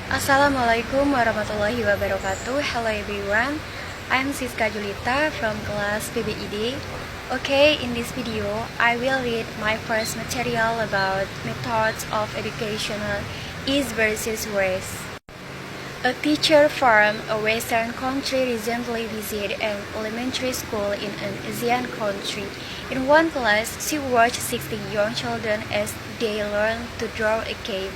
Assalamualaikum warahmatullahi wabarakatuh. Hello everyone, I'm Siska Julita from class PBED. Okay, in this video, I will read my first material about methods of educational East versus West. A teacher from a Western country recently visited an elementary school in an Asian country. In one class, she watched 60 young children as they learned to draw a cave.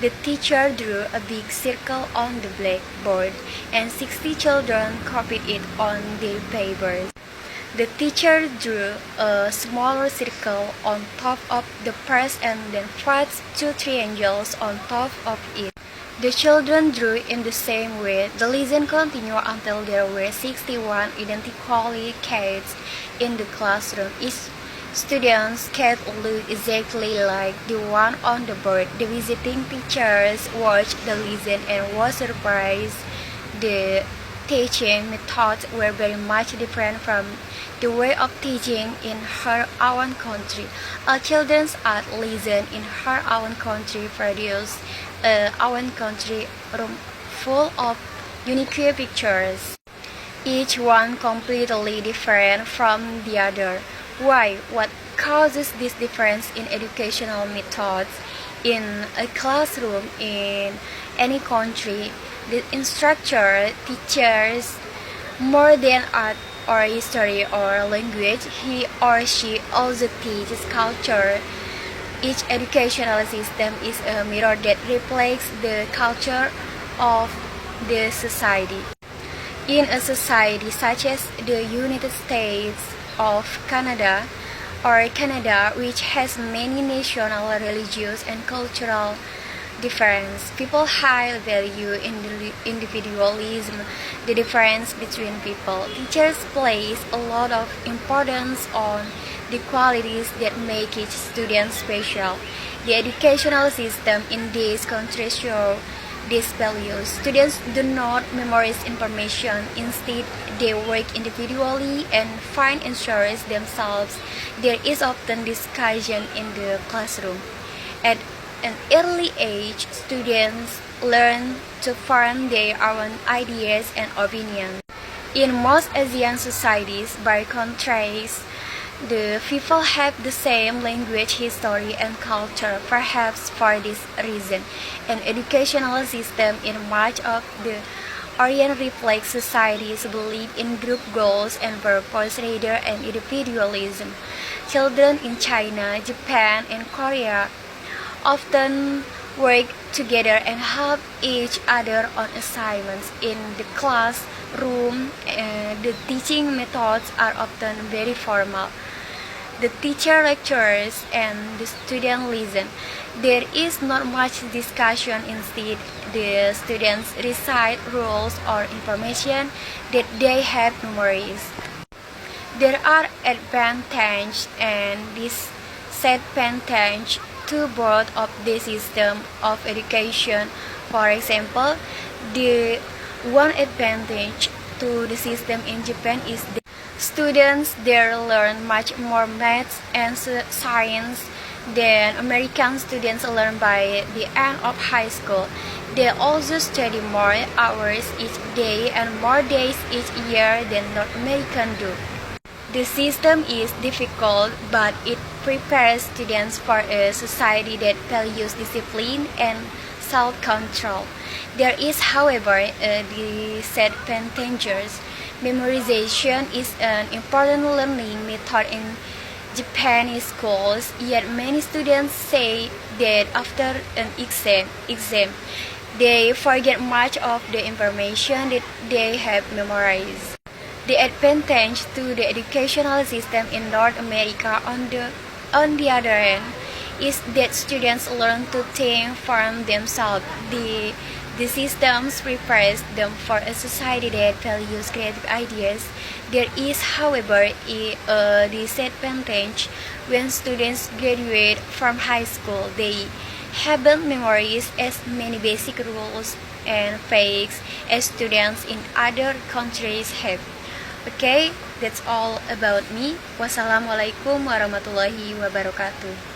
The teacher drew a big circle on the blackboard, and 60 children copied it on their papers. The teacher drew a smaller circle on top of the first and then flattened two triangles on top of it. The children drew in the same way. The lesson continued until there were 61 identical caves in the classroom. Each student's cat looked exactly like the one on the board. The visiting teachers watched the lesson and was surprised. The teaching methods were very much different from the way of teaching in her own country. A children's art lesson in her own country produced own country room full of unique pictures, each one completely different from the other. Why? What causes this difference in educational methods? In a classroom in any country, the instructor teaches more than art or history or language. He or she also teaches culture. Each educational system is a mirror that reflects the culture of the society. In a society such as the United States of Canada, which has many national, religious, and cultural differences, people highly value individualism, the difference between people. Teachers place a lot of importance on the qualities that make each student special. The educational system in these countries show these values. Students do not memorize information. Instead, they work individually and find answers themselves. There is often discussion in the classroom. At an early age, students learn to form their own ideas and opinions. In most Asian societies, by contrast, the people have the same language, history, and culture. Perhaps for this reason, an educational system in much of the Orient reflects society's belief in group goals and purpose rather than individualism. Children in China, Japan, and Korea often work together and help each other on assignments. In the classroom, the teaching methods are often very formal. The teacher lectures and the student listen. There is not much discussion. Instead, the students recite rules or information that they have memorized. There are advantages and disadvantages to both of the system of education. For example, the one advantage to the system in Japan is that students there learn much more maths and science than American students learn by the end of high school. They also study more hours each day and more days each year than North Americans do. The system is difficult, but it prepares students for a society that values discipline and self-control. There is, however, a disadvantage. Memorization is an important learning method in Japanese schools, yet many students say that after an exam, they forget much of the information that they have memorized. The advantage to the educational system in North America, on the other hand, is that students learn to think for themselves. The system prepares them for a society that values creative ideas. There is, however, a disadvantage. When students graduate from high school, they haven't memorized as many basic rules and facts as students in other countries have. Okay, that's all about me. Wassalamualaikum warahmatullahi wabarakatuh.